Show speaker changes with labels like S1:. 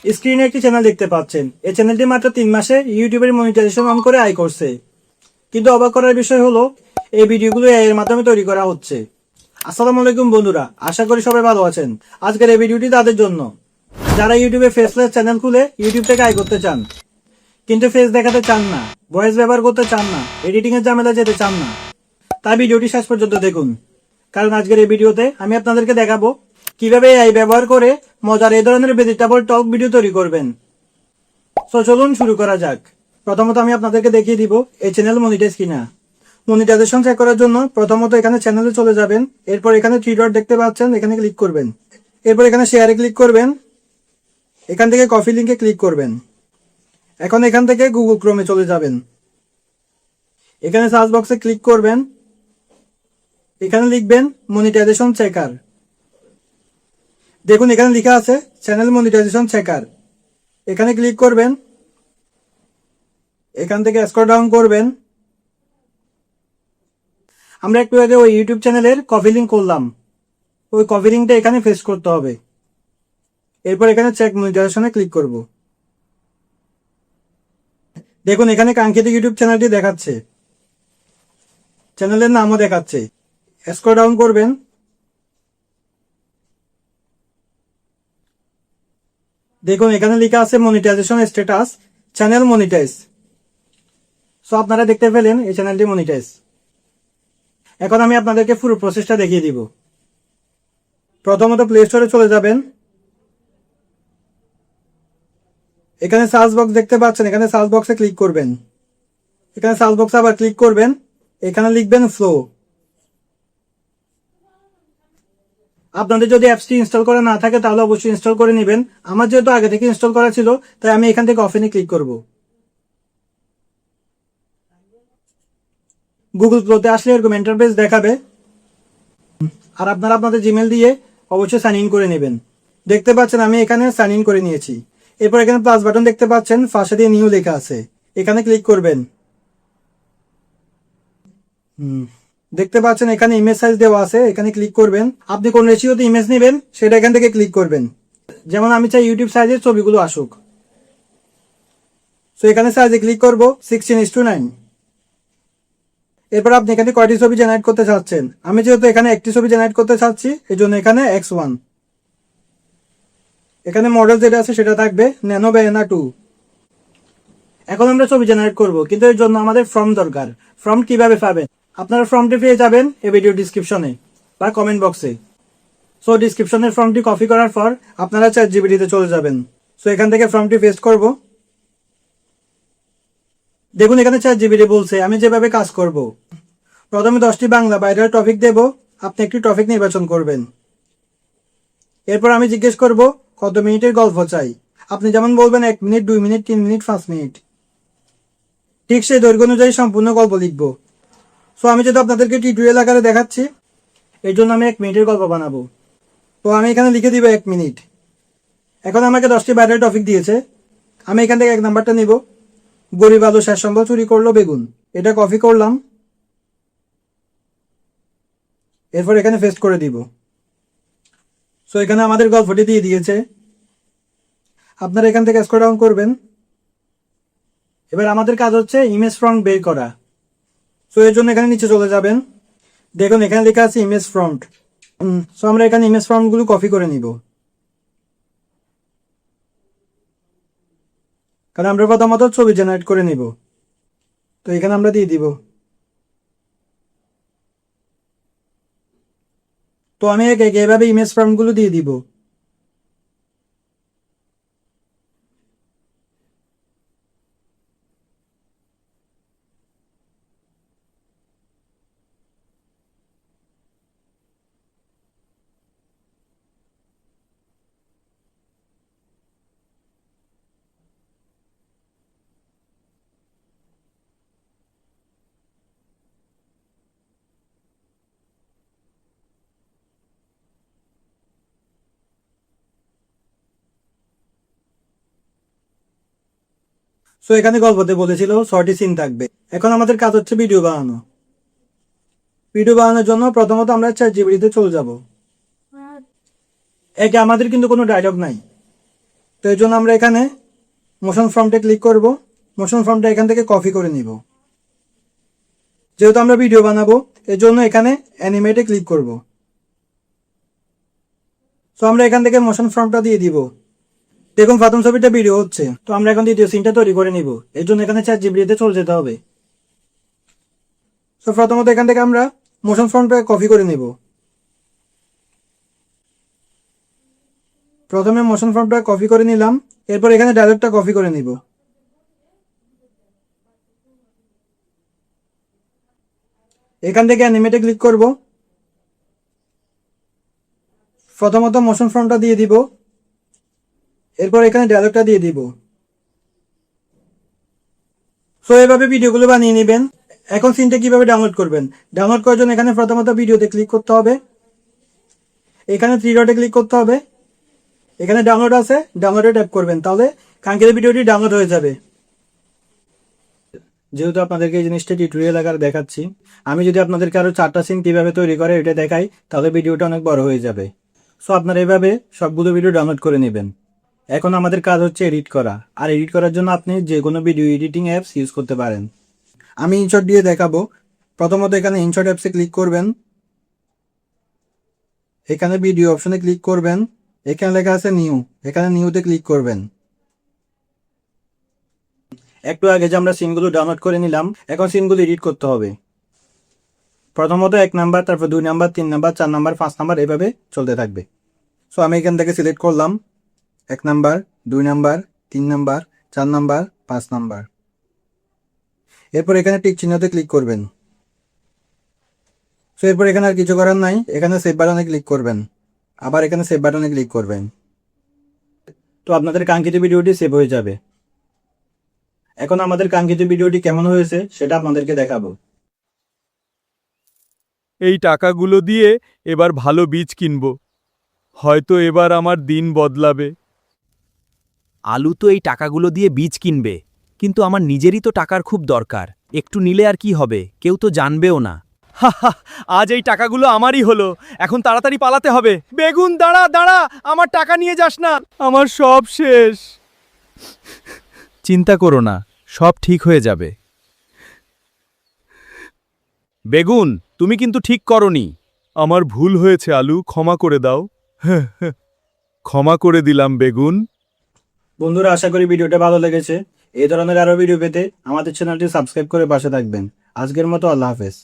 S1: স্ক্রিনে একটি চ্যানেল দেখতে পাচ্ছেন। এই চ্যানেলটি মাত্র 3 মাসে ইউটিউবের মনিটাইজেশন অন করে আয় করছে। কিন্তু অবাক করার বিষয় হলো এই ভিডিওগুলো এআই এর মাধ্যমে তৈরি করা হচ্ছে। আসসালামু আলাইকুম বন্ধুরা, আশা করি সবাই ভালো আছেন। আজকের এই ভিডিওটি তাদের জন্য যারা ইউটিউবে ফেসলেস চ্যানেল খুলে ইউটিউব থেকে আয় করতে চান, কিন্তু ফেস দেখাতে চান না, ভয়েস ব্যবহার করতে চান না, এডিটিং এর ঝামেলা যেতে চান না। তাই ভিডিওটি শেষ পর্যন্ত দেখুন, কারণ আজকের এই ভিডিওতে আমি আপনাদেরকে দেখাবো কিভাবে এআই ব্যবহার করে মজার এই ধরনের ভেজিটেবল টক ভিডিও তৈরি করবেন। তো চলুন শুরু করা যাক। প্রথমত আমি আপনাদেরকে দেখিয়ে দিব এই চ্যানেল মনিটাইজ কিনা। মনিটাইজেশন চেক করার জন্য প্রথমত এখানে চ্যানেলে চলে যাবেন। এরপর এখানে থ্রি ডট দেখতে পাচ্ছেন, এখানে ক্লিক করবেন। এরপর এখানে শেয়ারে ক্লিক করবেন। এখান থেকে কপি লিঙ্কে ক্লিক করবেন। এখন এখান থেকে গুগল ক্রোমে চলে যাবেন। এখানে সার্চ বক্সে ক্লিক করবেন। এখানে লিখবেন মনিটাইজেশন চেকার। দেখুন এখানে লেখা আছে চ্যানেল মনিটাইজেশন চেকার। এখানে ক্লিক করবেন। এখান থেকে স্ক্রল ডাউন করবেন। আমরা একটু আগে ওই ইউটিউব চ্যানেলের কপি লিঙ্ক করলাম, ওই কপি লিঙ্কটা এখানে পেস্ট করতে হবে। এরপর এখানে চেক মনিটাইজেশনে ক্লিক করব। দেখুন এখানে কাঙ্ক্ষিত ইউটিউব চ্যানেলটি দেখাচ্ছে, চ্যানেলের নামও দেখাচ্ছে। স্ক্রল ডাউন করবেন। দেখুন এখানে লেখা আছে monetization status channel monetize. So আপনারা দেখতে পেলেন এই চ্যানেলটি মনিটাইজ। এখন আমি আপনাদেরকে পুরো প্রসেসটা দেখিয়ে দিব। প্রথমত প্লে স্টোরে চলে যাবেন। এখানে সার্চ বক্স দেখতে পাচ্ছেন, এখানে সার্চ বক্সে ক্লিক করবেন। এখানে সার্চ বক্সে আবার ক্লিক করবেন। এখানে লিখবেন ফ্লো। আপনাদের যদি অ্যাপসটি ইনস্টল করা না থাকে তাহলে অবশ্যই ইনস্টল করে নেবেন। আমার যেহেতু আগে থেকে ইনস্টল করা ছিল তাই আমি এখান থেকে অফেনে ক্লিক করব। গুগল ক্রোতে আসলে এরকম ইন্টারফেস দেখাবে, আর আপনারা আপনাদের জিমেল দিয়ে অবশ্যই সাইন ইন করে নেবেন। দেখতে পাচ্ছেন আমি এখানে সাইন ইন করে নিয়েছি। এরপর এখানে প্লাস বাটন দেখতে পাচ্ছেন, পাশে দিয়ে নিউ লেখা আছে, এখানে ক্লিক করবেন। দেখতে পাচ্ছেন এখানে ইমেজ সাইজ দেওয়া আছে, এখানে ক্লিক করবেন। আপনি কোন রেশিওতে ইমেজ নেবেন সেটা এখান থেকে ক্লিক করবেন। যেমন আমি চাই ইউটিউব সাইজের ছবিগুলো আসুক, সো এখানে সাইজে ক্লিক করব 16:9। এরপর আপনি এখানে কয়টি ছবি জেনারেট করতে চাচ্ছেন। আমি যেহেতু এখানে একটি ছবি জেনারেট করতে চাচ্ছি এই জন্য এখানে X1। এখানে মডেল যেটা আছে সেটা থাকবে ন্যানো বেনা 2। এখন আমরা ছবি জেনারেট করব, কিন্তু এর জন্য আমাদের ফর্ম দরকার। ফর্ম কিভাবে পাবেন? আপনারা ফর্মটি পেয়ে যাবেন এই ভিডিও ডিসক্রিপশনে বা কমেন্ট বক্সে। সো ডিসক্রিপশনের ফর্মটি কপি করার পর আপনারা চ্যাটজিপিটিতে চলে যাবেন। সো এখান থেকে ফর্মটি পেস্ট করব। দেখুন এখানে চ্যাটজিপিটি বলছে আমি যেভাবে কাজ করব। প্রথমে 10টি বাংলা বাইরের টপিক দেব, আপনি একটি টপিক নির্বাচন করবেন। এরপর আমি জিজ্ঞেস করব কত মিনিটের গল্প চাই। আপনি যেমন বলবেন 1 মিনিট, 2 মিনিট, 3 মিনিট, 5 মিনিট, ঠিক সেই দৈর্ঘ্য অনুযায়ী সম্পূর্ণ গল্প লিখব। সো আমি যেহেতু আপনাদেরকে টিউটোরিয়াল আকারে দেখাচ্ছি এই জন্য আমি 1 মিনিটের গল্প বানাবো। তো আমি এখানে লিখে দিব 1 মিনিট। এখন আমাকে 10টি বাইরের টপিক দিয়েছে, আমি এখান থেকে 1 নাম্বারটা নিব, গরিব আলু শেষ সম্বল চুরি করলো বেগুন। এটা কপি করলাম, এরপর এখানে পেস্ট করে দিব। সো এখানে আমাদের গল্পটি দিয়ে দিয়েছে। আপনারা এখান থেকে স্ক্রল ডাউন করবেন। এবার আমাদের কাজ হচ্ছে ইমেজ ফ্রন্ট বের করা। সো এর জন্য এখানে নিচে চলে যাবেন। দেখুন এখানে লেখা আছে ইমেজ ফ্রন্ট। সো আমরা এখানে ইমেজ ফ্রন্টগুলো কপি করে নিব, কারণ আমরা প্রথমত ছবি জেনারেট করে নিব। তো এখানে আমরা দিয়ে দিব। তো আমি এভাবে ইমেজ ফ্রন্টগুলো দিয়ে দিব। সো এখানে গল্পতে বলেছিল 6টি সিন থাকবে। এখন আমাদের কাজ হচ্ছে ভিডিও বানানো। ভিডিও বানানোর জন্য প্রথমত আমরা চ্যাটজিপিটিতে চলে যাব। একে আমাদের কিন্তু কোনো ডায়লগ নাই, তো এই জন্য আমরা এখানে মোশন ফর্মটা ক্লিক করব। মোশন ফর্মটা এখান থেকে কপি করে নিব। যেহেতু আমরা ভিডিও বানাবো এর জন্য এখানে অ্যানিমেটে ক্লিক করব। তো আমরা এখান থেকে মোশন ফর্মটা দিয়ে দিব। দেখুন প্রথম ছবিটা ভিডিও হচ্ছে। তো আমরা এখন দ্বিতীয় সিনটা তৈরি করে নিব। এর জন্য এখানে চ্যাটজিপিটিতে চলে যেতে হবে। তো প্রথমত এখান থেকে আমরা মোশন ফর্মটা কপি করে নিব। প্রথমে মোশন ফর্মটা কপি করে নিলাম, এরপর এখানে ডায়লগটা কপি করে নিব। এখান থেকে অ্যানিমেটে ক্লিক করব। প্রথমত মোশন ফর্মটা দিয়ে দিব, এরপর এখানে ডায়লগটা দিয়ে দিব। সো এভাবে ভিডিওগুলো বানিয়ে নেবেন। এখন সিনটা কিভাবে ডাউনলোড করবেন? ডাউনলোড করার জন্য এখানে প্রথমত ভিডিওতে ক্লিক করতে হবে, এখানে থ্রি ডটে ক্লিক করতে হবে, এখানে ডাউনলোড আছে, ডাউনলোডে ট্যাপ করবেন, তাহলে কাঙ্ক্ষিত ভিডিওটি ডাউনলোড হয়ে যাবে। যেহেতু আপনাদেরকে এই জিনিসটা টিউটোরিয়াল আকারে দেখাচ্ছি, আমি যদি আপনাদেরকে আরও 4টা সিন কীভাবে তৈরি করে এটা দেখাই তাহলে ভিডিওটা অনেক বড় হয়ে যাবে। সো আপনারা এভাবে সবগুলো ভিডিও ডাউনলোড করে নেবেন। এখন আমাদের কাজ হচ্ছে এডিট করা, আর এডিট করার জন্য আপনি যে কোনো ভিডিও এডিটিং অ্যাপস ইউজ করতে পারেন। আমি ইনশট দিয়ে দেখাবো। প্রথমত এখানে ইনশট অ্যাপসে ক্লিক করবেন, এখানে ভিডিও অপশনে ক্লিক করবেন, এখানে লেখা আছে নিউ, এখানে নিউতে ক্লিক করবেন। একটু আগে যে আমরা সিনগুলো ডাউনলোড করে নিলাম, এখন সিনগুলো এডিট করতে হবে। প্রথমত 1 নাম্বার, তারপর 2 নাম্বার, 3 নাম্বার, 4 নাম্বার, 5 নাম্বার, এভাবে চলতে থাকবে। সো আমি এখান থেকে সিলেক্ট করলাম 1 number, 2 number, 3 number, 4 number, 5 number. এরপর এখানে টিক চিহ্নতে ক্লিক করবেন। সো এরপর এখানে আর কিছু করার নাই, এখানে সেভ বাটনে ক্লিক করবেন, আবার এখানে সেভ বাটনে ক্লিক করবেন। তো আপনাদের কাঙ্ক্ষিত ভিডিওটি সেভ হয়ে যাবে। এখন আমাদের কাঙ্ক্ষিত ভিডিওটি কেমন হয়েছে সেটা আপনাদেরকে দেখাবো।
S2: এই টাকাগুলো দিয়ে এবার ভালো বীজ কিনব। হয়তো এবার আমার দিন বদলাবে।
S3: আলু তো এই টাকাগুলো দিয়ে বীজ কিনবে, কিন্তু আমার নিজেরই তো টাকার খুব দরকার। একটু নিলে আর কি হবে, কেউ তো জানবেও না।
S2: হাহা, আজ এই টাকাগুলো আমারই হলো। এখন তাড়াতাড়ি পালাতে হবে। বেগুন দাঁড়া দাঁড়া, আমার টাকা নিয়ে যাস না, আমার সব শেষ। চিন্তা করো না, সব ঠিক হয়ে যাবে। বেগুন, তুমি কিন্তু ঠিক করনি। আমার ভুল হয়েছে আলু, ক্ষমা করে দাও। ক্ষমা করে দিলাম বেগুন।
S1: বন্ধুরা, আশা করি ভিডিওটা ভালো লেগেছে। এই ধরনের আরও ভিডিও পেতে আমাদের চ্যানেলটি সাবস্ক্রাইব করে পাশে থাকবেন। আজকের মতো আল্লাহ হাফেজ।